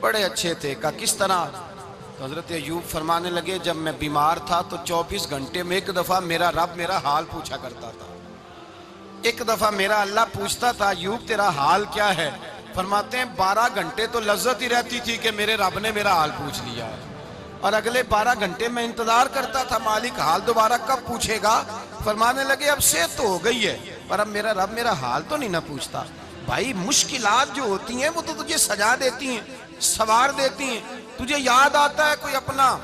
بڑے اچھے تھے. کہا کس طرح؟ تو حضرت ایوب فرمانے لگے جب میں بیمار تھا تو 24 گھنٹے میں ایک دفعہ میرا رب میرا حال پوچھا کرتا تھا. ایک دفعہ میرا اللہ پوچھتا تھا ایوب تیرا حال کیا ہے؟ فرماتے ہیں 12 گھنٹے تو لذت ہی رہتی تھی کہ میرے رب نے میرا حال پوچھ لیا ہے، اور اگلے 12 گھنٹے میں انتظار کرتا تھا مالک حال دوبارہ کب پوچھے گا. فرمانے لگے اب صحت تو ہو گئی ہے پر اب میرا رب میرا حال تو نہیں نہ پوچھتا. بھائی مشکلات جو ہوتی ہیں وہ تو تجھے سجا دیتی ہیں، سوار دیتی ہیں. تجھے یاد آتا ہے کوئی اپنا،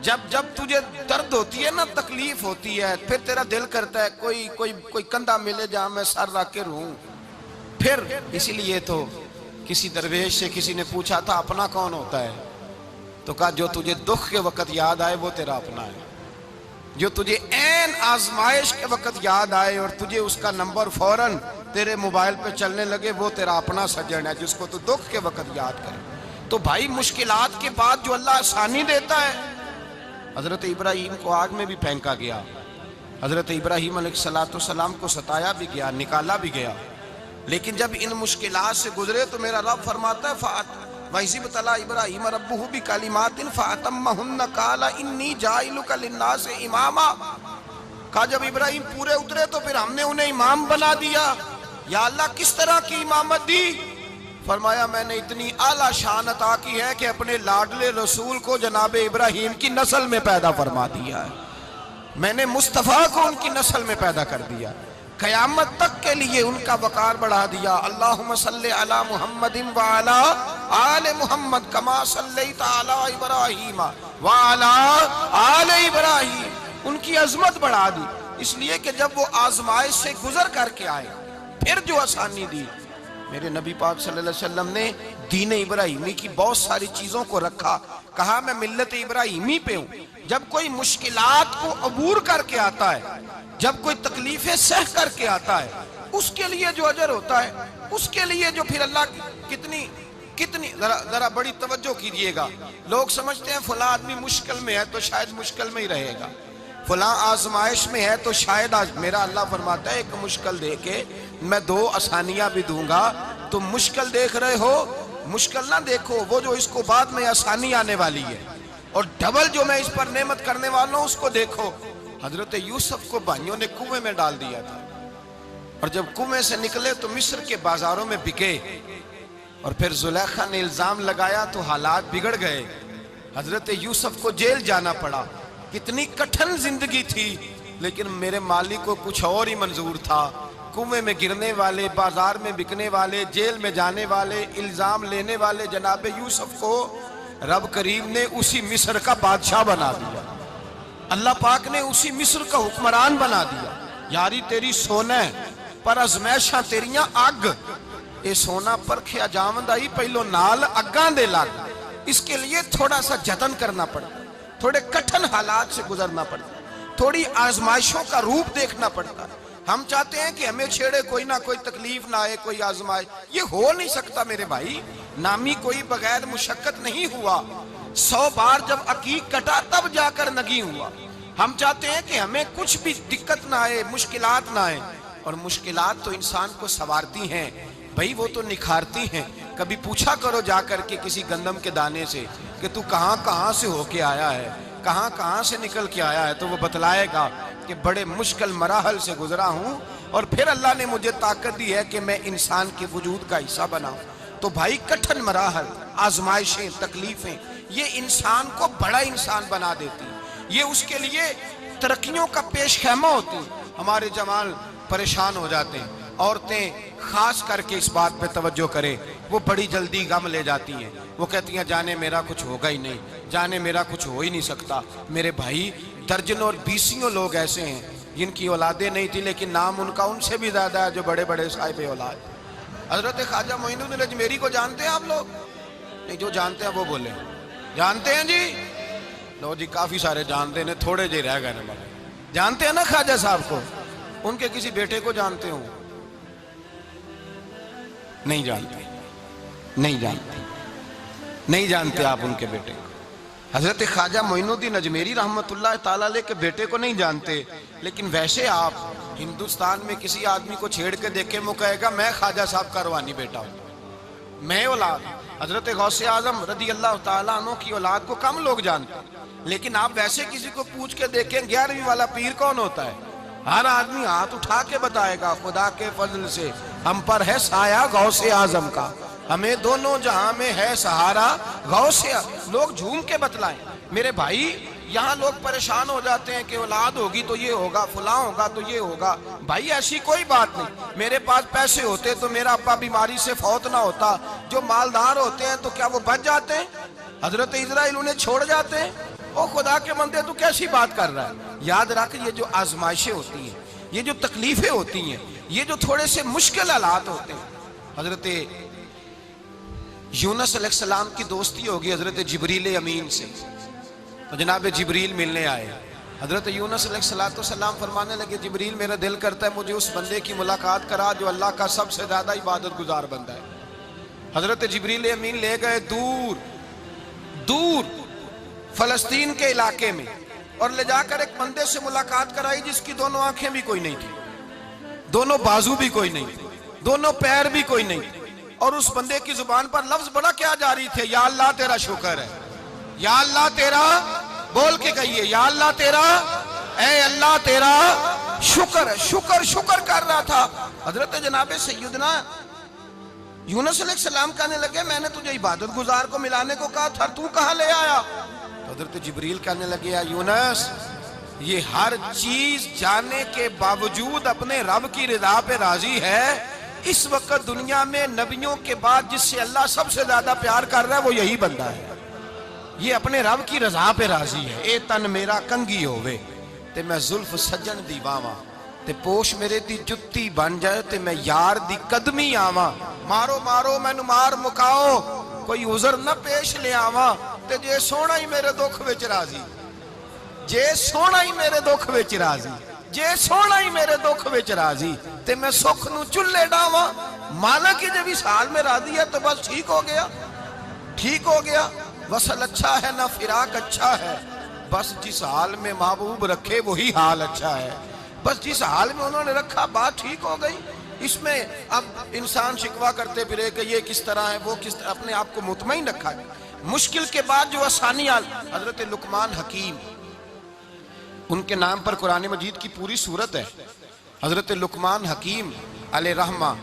جب تجھے درد ہوتی ہے نا، تکلیف ہوتی ہے، پھر تیرا دل کرتا ہے کوئی کندھا ملے جہاں میں سر رکھ کے رہوں. پھر اسی لیے تو کسی درویش سے کسی نے پوچھا تھا اپنا کون ہوتا ہے؟ تو کہا جو تجھے دکھ کے وقت یاد آئے وہ تیرا اپنا ہے. جو تجھے عین آزمائش کے وقت یاد آئے اور تجھے اس کا نمبر فوراً تیرے موبائل پہ چلنے لگے وہ تیرا اپنا سجن ہے، جس کو تو دکھ کے وقت یاد کرے. تو بھائی مشکلات کے بعد جو اللہ آسانی دیتا ہے. حضرت ابراہیم کو آگ میں بھی پھینکا گیا، حضرت ابراہیم علیہ السلام کو ستایا بھی گیا، نکالا بھی گیا، لیکن جب ان مشکلات سے گزرے تو میرا رب فرماتا ہے وَإِذِ ابْتَلَىٰ إِبْرَاهِيمَ رَبُّهُ بِكَلِمَاتٍ فَأَتَمَّهُنَّ قَالَ إِنِّي جَاعِلُكَ لِلنَّاسِ إِمَامًا. کہا جب ابراہیم پورے اترے تو پھر ہم نے انہیں امام بنا دیا. یا اللہ کس طرح کی امامت دی؟ فرمایا میں نے اتنی اعلیٰ شان عطا کی ہے کہ اپنے لاڈلے رسول کو جناب ابراہیم کی نسل میں پیدا فرما دیا ہے. میں نے مصطفیٰ کو ان کی نسل میں پیدا کر دیا، قیامت تک کے لیے ان کا وقار بڑھا دیا. اللہم صلی علی محمد وعلی آل محمد کما صلیت علی ابراہیم وعلی آل ابراہیم. ان کی عظمت بڑھا دی، اس لیے کہ جب وہ آزمائش سے گزر کر کے آئے پھر جو آسانی دی. میرے نبی پاک صلی اللہ علیہ وسلم نے دین ابراہیمی کی بہت ساری چیزوں کو رکھا. کہا میں ملت ابراہیمی پہ ہوں. جب کوئی مشکلات کو عبور کر کے آتا ہے، جب کوئی تکلیفیں سہ کر کے آتا ہے، اس کے لیے جو اجر ہوتا ہے، اس کے لیے جو پھر اللہ کتنی ذرا بڑی توجہ کیجئے گا. لوگ سمجھتے ہیں فلاں آدمی مشکل میں ہے تو شاید مشکل میں ہی رہے گا، فلاں آزمائش میں ہے تو شاید میرا اللہ فرماتا ہے ایک مشکل دے کے میں 2 آسانیاں بھی دوں گا. تم مشکل دیکھ رہے ہو، مشکل نہ دیکھو، وہ جو اس کو بعد میں آسانی آنے والی ہے، اور ڈبل جو میں اس پر نعمت کرنے والا ہوں اس کو دیکھو. حضرت یوسف کو بھائیوں نے کنویں میں ڈال دیا تھا، اور جب کنویں سے نکلے تو مصر کے بازاروں میں بکے، اور پھر زلیخا نے الزام لگایا تو حالات بگڑ گئے. حضرت یوسف کو جیل جانا پڑا. کتنی کٹھن زندگی تھی، لیکن میرے مالک کو کچھ اور ہی منظور تھا. کنویں میں گرنے والے، بازار میں بکنے والے، جیل میں جانے والے، الزام لینے والے جناب یوسف کو رب کریم نے اسی مصر کا بادشاہ بنا دیا. اللہ پاک نے اسی مصر کا حکمران بنا دیا. یاری تیری سونا ہے پر ازمیشاں تیریاں اگ، اے سونا پرکھیا جاوند آئی پہلو نال اگاں دے لگ. اس کے لیے تھوڑا سا جتن کرنا پڑتا، تھوڑے کٹھن حالات سے گزرنا پڑتا، تھوڑی آزمائشوں کا روپ دیکھنا پڑتا. ہم چاہتے ہیں کہ ہمیں چھیڑے کوئی نہ کوئی تکلیف نہ آئے، کوئی آزمائش. یہ ہو نہیں سکتا میرے بھائی. نامی کوئی بغیر مشقت نہیں ہوا. 100 بار جب عقیق کٹا تب جا کر نگی ہوا. ہم چاہتے ہیں کہ ہمیں کچھ بھی دقت نہ آئے، مشکلات نہ آئے. اور مشکلات تو انسان کو سنوارتی ہیں بھائی، وہ تو نکھارتی ہیں. کبھی پوچھا کرو جا کر کے کسی گندم کے دانے سے کہ تو کہاں سے ہو کے آیا ہے، کہاں سے نکل کے آیا ہے، تو وہ بتلائے گا کہ بڑے مشکل مراحل سے گزرا ہوں، اور پھر اللہ نے مجھے طاقت دی ہے کہ میں انسان کے وجود کا حصہ بناؤں. تو بھائی کٹھن مراحل، آزمائشیں، تکلیفیں، یہ انسان کو بڑا انسان بنا دیتی ہیں. یہ اس کے لیے ترقیوں کا پیش خیمہ ہوتی ہیں. ہمارے جوان پریشان ہو جاتے ہیں. عورتیں خاص کر کے اس بات پہ توجہ کریں، وہ بڑی جلدی غم لے جاتی ہیں. وہ کہتی ہیں جانے میرا کچھ ہوگا ہی نہیں، جانے میرا کچھ ہو ہی نہیں سکتا. میرے بھائی درجنوں اور بیسیوں لوگ ایسے ہیں جن کی اولادیں نہیں تھی لیکن نام ان کا ان سے بھی زیادہ ہے جو بڑے بڑے صاحب اولاد. حضرت خواجہ معین الدین اجمیری کو جانتے ہیں آپ لوگ؟ نہیں، جو جانتے ہیں وہ بولیں. جانتے ہیں جی؟ لو جی کافی سارے جانتے ہیں، تھوڑے جی رہ گئے نا. جانتے ہیں نا خواجہ صاحب کو؟ ان کے کسی بیٹے کو جانتے ہوں؟ نہیں جانتے، نہیں جانتے آپ ان کے بیٹے کو. حضرت خواجہ معین الدین اجمیری رحمت اللہ تعالیٰ علیہ کے بیٹے کو نہیں جانتے، لیکن ویسے آپ ہندوستان میں کسی آدمی کو چھیڑ کے دیکھیں وہ کہے گا میں خواجہ صاحب کا روحانی بیٹا ہوں، میں اولاد. حضرت غوث اعظم رضی اللہ تعالیٰ عنہ کی اولاد کو کم لوگ جانتے ہیں، لیکن آپ ویسے کسی کو پوچھ کے دیکھیں 11ویں والا پیر کون ہوتا ہے، ہر آدمی ہاتھ اٹھا کے بتائے گا خدا کے فضل سے ہم پر ہے سایہ غوث اعظم کا، ہمیں دونوں جہاں میں ہے سہارا غوث اعظم۔ لوگ جھوم کے بتلائیں میرے بھائی، یہاں لوگ پریشان ہو جاتے ہیں کہ اولاد ہوگی تو یہ ہوگا، فلاں ہوگا تو یہ ہوگا۔ بھائی ایسی کوئی بات نہیں، میرے پاس پیسے ہوتے تو میرا ابا بیماری سے فوت نہ ہوتا۔ جو مالدار ہوتے ہیں تو کیا وہ بچ جاتے ہیں؟ حضرت اسرائیل انہیں چھوڑ جاتے ہیں؟ او خدا کے بندے تو کیسی بات کر رہا ہے؟ یاد رکھ، یہ جو آزمائشیں ہوتی ہیں، یہ جو تکلیفیں ہوتی ہیں، یہ جو تھوڑے سے مشکل حالات ہوتے ہیں۔ حضرت یونس علیہ السلام کی دوستی ہوگی حضرت جبریل امین سے، تو جناب جبریل ملنے آئے۔ حضرت یونس علیہ السلام فرمانے لگے جبریل میرا دل کرتا ہے مجھے اس بندے کی ملاقات کرا جو اللہ کا سب سے زیادہ عبادت گزار بندہ ہے۔ حضرت جبریل امین لے گئے دور دور فلسطین کے علاقے میں، اور لے جا کر ایک بندے سے ملاقات کرائی جس کی دونوں آنکھیں بھی کوئی نہیں تھی، دونوں بازو بھی کوئی نہیں تھی، دونوں پیر بھی کوئی نہیں تھی، اور اس بندے کی زبان پر لفظ بڑا کیا جاری تھے، یا اللہ تیرا شکر ہے، یا اللہ تیرا، بول کے کہیے یا اللہ تیرا، اے اللہ تیرا شکر ہے، شکر شکر کر رہا تھا۔ حضرت جناب سیدنا یونس علیہ السلام کہنے لگے میں نے تجھے عبادت گزار کو ملانے کو کہا تھا، تو کہاں لے آیا؟ حضرت جبریل کہنے لگے یا یونس، یہ ہر چیز جانے کے باوجود اپنے رب کی رضا پہ راضی ہے۔ اس وقت دنیا میں نبیوں کے بعد جس سے اللہ سب سے زیادہ پیار کر رہا ہے وہ یہی بندہ ہے، یہ اپنے رب کی رضا پہ راضی ہے۔ اے تن میرا کنگی ہووے تے میں زلف سجن دی باواں، تے پوش میرے دی جتی بن جائے تے میں یار دی قدمی آواں، مارو مارو مینو مار مکاؤ کوئی عذر نہ پیش لے آواں، تے جے سونا ہی میرے دکھ وچ راضی، جے سونا ہی میرے دکھ وچ راضی، جے سونا ہی میرے دکھ وچ راضی، تے میں سکھ نو چلے ڈاواں۔ مانا کہ جب اس حال میں راضی ہے تو بس ٹھیک ہو گیا، ٹھیک ہو گیا۔ وصل اچھا ہے نہ فراق اچھا ہے، بس جس حال میں محبوب رکھے وہی حال اچھا ہے، بس جس حال میں انہوں نے رکھا بات ٹھیک ہو گئی۔ اس میں اب انسان شکوہ کرتے پھرے کہ یہ کس طرح ہے وہ کس طرح، اپنے آپ کو مطمئن رکھا ہے۔ مشکل کے بعد جو آسانی حضرت لقمان حکیم، ان کے نام پر قرآن مجید کی پوری سورت ہے۔ حضرت لقمان حکیم علیہ رحمہ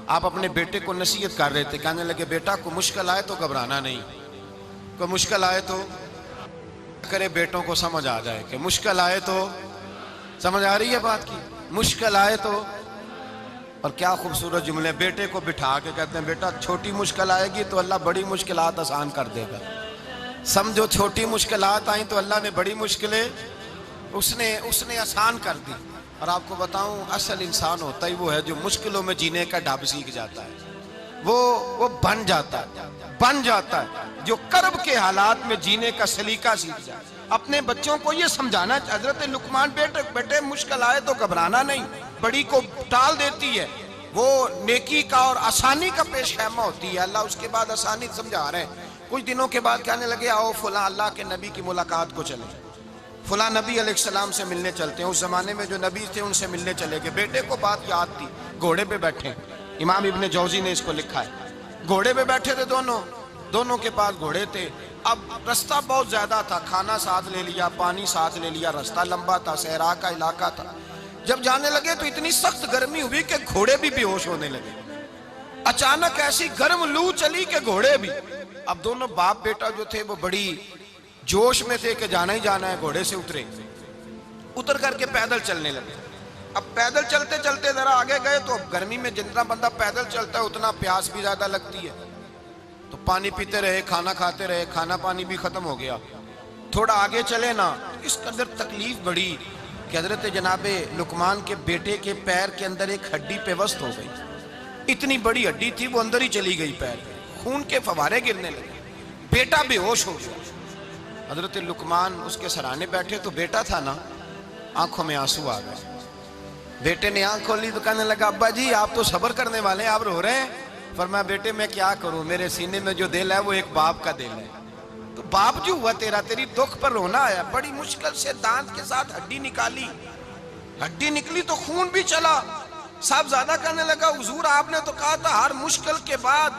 آپ اپنے بیٹے کو نصیحت کر رہے تھے، کہنے لگے بیٹا کو مشکل آئے تو گھبرانا نہیں، کوئی مشکل آئے تو کرے بیٹوں کو سمجھ آ جائے کہ مشکل آئے تو، سمجھ آ رہی ہے بات کی، مشکل آئے تو۔ اور کیا خوبصورت جملے، بیٹے کو بٹھا کے کہتے ہیں بیٹا چھوٹی مشکل آئے گی تو اللہ بڑی مشکلات آسان کر دے گا، سمجھو چھوٹی مشکلات آئیں تو اللہ نے بڑی مشکلیں اس نے آسان کر دی۔ اور آپ کو بتاؤں اصل انسان ہوتا ہی وہ ہے جو مشکلوں میں جینے کا ڈھب سیکھ جاتا ہے، وہ بن جاتا ہے جو کرب کے حالات میں جینے کا سلیقہ سیکھ جائے۔ اپنے بچوں کو یہ سمجھانا، حضرت لقمان بیٹے مشکل آئے تو گھبرانا نہیں، بڑی کو ٹال دیتی ہے، وہ نیکی کا اور آسانی کا پیش خیمہ ہوتی ہے، اللہ اس کے بعد آسانی سمجھا رہے ہیں۔ کچھ دنوں کے بعد کہنے لگے آؤ فلاں اللہ کے نبی کی ملاقات کو چلیں، فلاں نبی علیہ السلام سے ملنے چلتے ہیں۔ اس زمانے میں جو نبی تھے ان سے ملنے چلے گئے، بیٹے کو بات یاد تھی، گھوڑے پہ بیٹھے، امام ابن جوزی نے اس کو لکھا ہے، گھوڑے پہ بیٹھے تھے دونوں کے پاس گھوڑے تھے۔ اب رستہ بہت زیادہ تھا، کھانا ساتھ لے لیا، پانی ساتھ لے لیا، رستہ لمبا تھا، صحرا کا علاقہ تھا۔ جب جانے لگے تو اتنی سخت گرمی ہوئی کہ گھوڑے بھی بے ہوش ہونے لگے، اچانک ایسی گرم لو چلی کہ گھوڑے بھی۔ اب دونوں باپ بیٹا جو تھے وہ بڑی جوش میں تھے کہ جانا ہی جانا ہے، گھوڑے سے اتر کر کے پیدل چلنے لگے۔ اب پیدل چلتے چلتے ذرا آگے گئے تو گرمی میں جتنا بندہ پیدل چلتا ہے اتنا پیاس بھی زیادہ لگتی ہے، تو پانی پیتے رہے، کھانا کھاتے رہے، کھانا پانی بھی ختم ہو گیا۔ تھوڑا آگے چلے نا، اس قدر تکلیف بڑی کہ حضرت جناب لقمان کے بیٹے کے پیر کے اندر ایک ہڈی پیوست ہو گئی، اتنی بڑی ہڈی تھی وہ اندر ہی چلی گئی، پیر خون کے فوارے گرنے لگے، بیٹا بے ہوش ہو گیا۔ حضرت لقمان اس کے سرانے بیٹھے تو بیٹا تھا نا، آنکھوں میں آنسو آ گئے۔ بیٹے نے آنکھ کھولی تو کہنے لگا ابا جی آپ تو صبر کرنے والے ہیں، آپ رو رہے ہیں؟ فرمایا بیٹے میں کیا کروں، میرے سینے میں جو دل ہے وہ ایک باپ کا دل ہے، تو باپ جو ہوا تیری دکھ پر رونا آیا۔ بڑی مشکل سے دانت کے ساتھ ہڈی نکالی، ہڈی نکلی تو خون بھی چلا۔ صاحب زیادہ کہنے لگا حضور آپ نے تو کہا تھا ہر مشکل کے بعد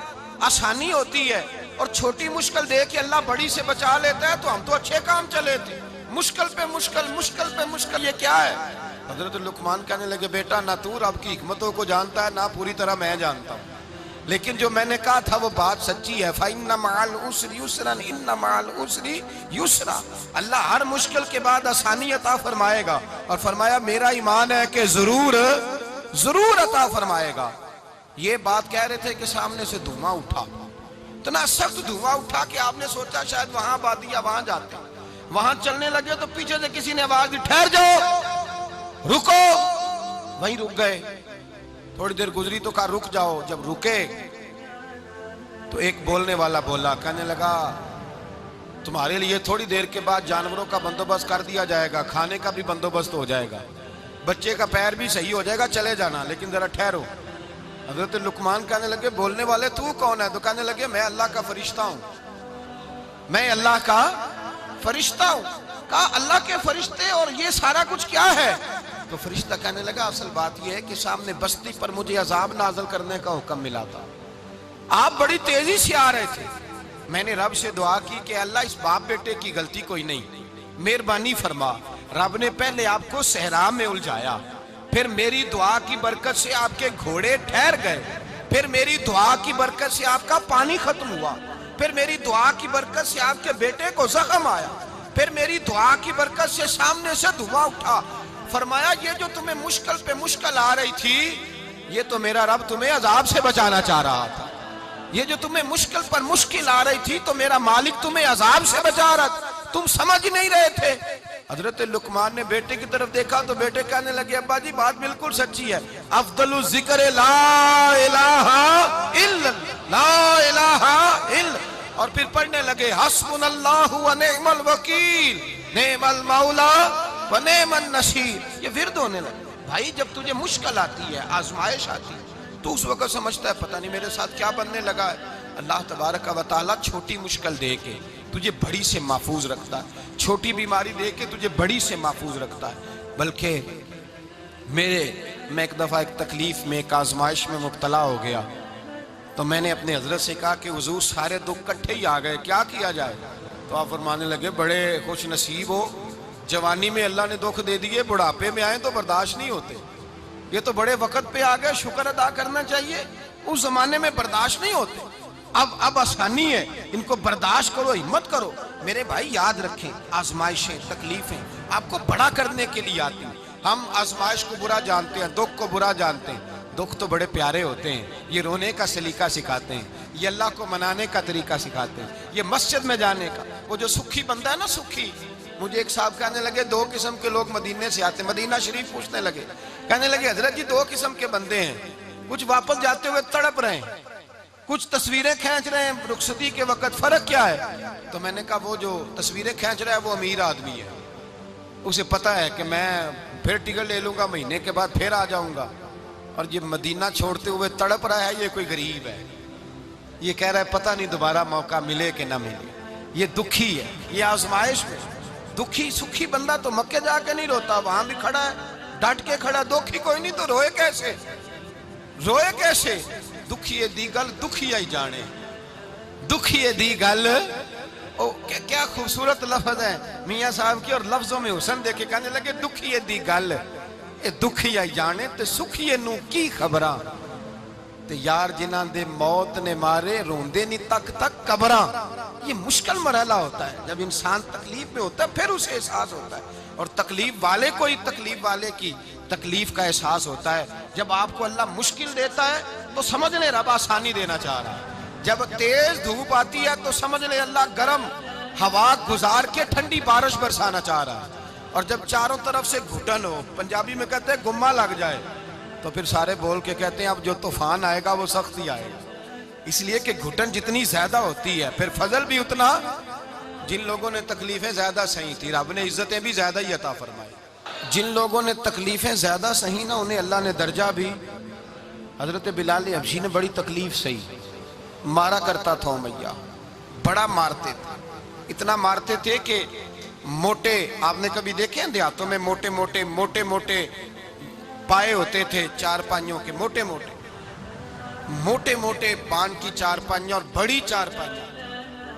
آسانی ہوتی ہے، اور چھوٹی مشکل دے کے اللہ بڑی سے بچا لیتا ہے تو ہم تو اچھے کام چلے تھے، مشکل پہ مشکل، مشکل پہ مشکل، یہ کیا ہے؟ حضرت لقمان کہنے لگے بیٹا نہ تو رب کی حکمتوں کو جانتا ہے نہ پوری طرح میں جانتا ہوں، لیکن جو میں نے کہا تھا وہ بات سچی ہے۔ فَإِنَّ مَعَ الْعُسْرِ يُسْرًا إِنَّ مَعَ الْعُسْرِ يُسْرًا، اللہ ہر مشکل کے بعد آسانی عطا فرمائے گا، اور فرمایا میرا ایمان ہے کہ ضرور ضرور عطا فرمائے گا۔ یہ بات کہہ رہے تھے کہ سامنے سے دھواں اٹھا، اتنا سخت دھواں اٹھا کہ آپ نے سوچا شاید وہاں آبادی ہے وہاں جاتے ہیں، وہاں چلنے لگے تو پیچھے سے کسی نے آواز دی ٹھہر جاؤ، رکو، وہیں رک گئے۔ تھوڑی دیر گزری تو کہا رک جاؤ، جب رکے تو ایک بولنے والا بولا، کہنے لگا تمہارے لیے تھوڑی دیر کے بعد جانوروں کا بندوبست کر دیا جائے گا، کھانے کا بھی بندوبست ہو جائے گا، بچے کا پیر بھی صحیح ہو جائے گا، چلے جانا لیکن ذرا ٹھہرو۔ حضرت لقمان کہنے لگے بولنے والے تو کون ہے؟ تو کہنے لگے میں اللہ کا فرشتہ ہوں، میں اللہ کا فرشتہ ہوں۔ کہا اللہ کے فرشتے اور یہ سارا کچھ کیا ہے؟ تو فرشتہ کہنے لگا اصل بات یہ ہے کہ سامنے بستی پر مجھے عذاب نازل کرنے کا حکم ملا تھا، آپ بڑی تیزی سے آ رہے تھے، میں نے رب سے دعا کی کہ اللہ اس باپ بیٹے کی غلطی کوئی نہیں، مہربانی فرما۔ رب نے پہلے آپ کو صحرا میں الجھایا، پھر میری دعا کی برکت سے آپ کے گھوڑے ٹھہر گئے، پھر میری دعا کی برکت سے آپ کا پانی ختم ہوا، پھر میری دعا کی برکت سے آپ کے بیٹے کو زخم آیا، پھر میری دعا کی برکت سے سامنے سے دھواں اٹھا۔ فرمایا یہ جو تمہیں مشکل پہ مشکل آ رہی تھی، یہ تو میرا رب تمہیں عذاب سے بچانا چاہ رہا تھا، یہ جو تمہیں مشکل پر مشکل آ رہی تھی تو میرا مالک تمہیں عذاب سے بچا رہا تھا، تم سمجھ نہیں رہے تھے۔ حضرت لقمان نے بیٹے کی طرف دیکھا تو بیٹے کہنے لگے ابا جی بات بالکل سچی ہے، افضل الذکر لا الہ الا لا الہ الا، اور پھر پڑھنے لگے حسبنا اللہ و نعم الوکیل نعم المولا و نعم النصیر۔ یہ ورد ہونے لگے۔ بھائی جب تجھے مشکل آتی ہے، آزمائش آتی ہے، تو اس وقت سمجھتا ہے پتہ نہیں میرے ساتھ کیا بننے لگا ہے۔ اللہ تبارک و تعالیٰ چھوٹی مشکل دے کے تجھے بڑی سے محفوظ رکھتا ہے، چھوٹی بیماری دے کے تجھے بڑی سے محفوظ رکھتا ہے۔ بلکہ میں ایک دفعہ ایک تکلیف میں ایک آزمائش میں مبتلا ہو گیا تو میں نے اپنے حضرت سے کہا کہ حضور سارے دکھ کٹھے ہی آ گئے، کیا کیا جائے؟ تو آپ فرمانے لگے بڑے خوش نصیب ہو، جوانی میں اللہ نے دکھ دے دیے، بڑھاپے میں آئے تو برداشت نہیں ہوتے، یہ تو بڑے وقت پہ آ گئے، شکر ادا کرنا چاہیے، اس زمانے میں برداشت نہیں ہوتے، اب آسانی ہے، ان کو برداشت کرو، ہمت کرو۔ میرے بھائی یاد رکھیں آزمائشیں تکلیفیں آپ کو بڑا کرنے کے لیے آتی ہیں۔ ہم آزمائش کو برا جانتے ہیں، دکھ کو برا جانتے ہیں، دکھ تو بڑے پیارے ہوتے ہیں، یہ رونے کا سلیقہ سکھاتے ہیں، یہ اللہ کو منانے کا طریقہ سکھاتے ہیں، یہ مسجد میں جانے کا۔ وہ جو سکھی بندہ ہے نا سکھی، مجھے ایک صاحب کہنے لگے دو قسم کے لوگ مدینے سے آتے ہیں، مدینہ شریف پوچھنے لگے، کہنے لگے حضرت جی دو قسم کے بندے ہیں، کچھ واپس جاتے ہوئے تڑپ رہے ہیں، کچھ تصویریں کھینچ رہے ہیں رخصتی کے وقت، فرق کیا ہے؟ تو میں نے کہا وہ جو تصویریں کھینچ رہا ہے وہ امیر آدمی ہے، اسے پتہ ہے کہ میں پھر ٹکٹ لے لوں گا، مہینے کے بعد پھر آ جاؤں گا، اور یہ مدینہ چھوڑتے ہوئے تڑپ رہا ہے یہ کوئی غریب ہے، یہ کہہ رہا ہے پتہ نہیں دوبارہ موقع ملے کہ نہ ملے، یہ دکھی ہے، یہ آزمائش میں دکھی۔ سکھی بندہ تو مکے جا کے نہیں روتا، وہاں بھی کھڑا ہے ڈٹ کے کھڑا، دکھی کوئی نہیں تو روئے کیسے؟ روئے کیسے؟ دکھیے دی گل دکھی آئی جانے، دکھیے دی گل، کیا خوبصورت لفظ ہے میاں صاحب کی، اور لفظوں میں حسن دیکھے کہنے لگے دکھیے دی گل اے دکھی آئی جانے تے سکھیے نو کی خبراں، تے یار جنہاں دے موت نے مارے روندے نہیں تک تک قبراں۔ یہ مشکل مرحلہ ہوتا ہے، جب انسان تکلیف میں ہوتا ہے پھر اسے احساس ہوتا ہے، اور تکلیف والے کو ہی تکلیف والے کی تکلیف کا احساس ہوتا ہے۔ جب آپ کو اللہ مشکل دیتا ہے تو سمجھ لیں رب آسانی دینا چاہ رہا ہے، جب تیز دھوپ آتی ہے تو سمجھ لیں اللہ گرم ہوا گزار کے ٹھنڈی بارش برسانا چاہ رہا ہے، اور جب چاروں طرف سے گھٹن ہو، پنجابی میں کہتے ہیں گمہ لگ جائے، تو پھر سارے بول کے کہتے ہیں اب جو طوفان آئے گا وہ سخت ہی آئے گا، اس لیے کہ گھٹن جتنی زیادہ ہوتی ہے پھر فضل بھی اتنا۔ جن لوگوں نے تکلیفیں زیادہ سہی تھی رب نے عزتیں بھی زیادہ ہی عطا فرمائی، جن لوگوں نے تکلیفیں زیادہ سہی نا انہیں اللہ نے درجہ بھی۔ حضرت بلال حبشی نے بڑی تکلیف سہی، مارا کرتا تھا امیہ، بڑا مارتے تھے، اتنا مارتے تھے کہ موٹے، آپ نے کبھی دیکھے ہیں دیہاتوں میں موٹے موٹے موٹے موٹے پائے ہوتے تھے چار پائیوں کے، موٹے موٹے پان کی چار پائیاں اور بڑی چار پائیاں،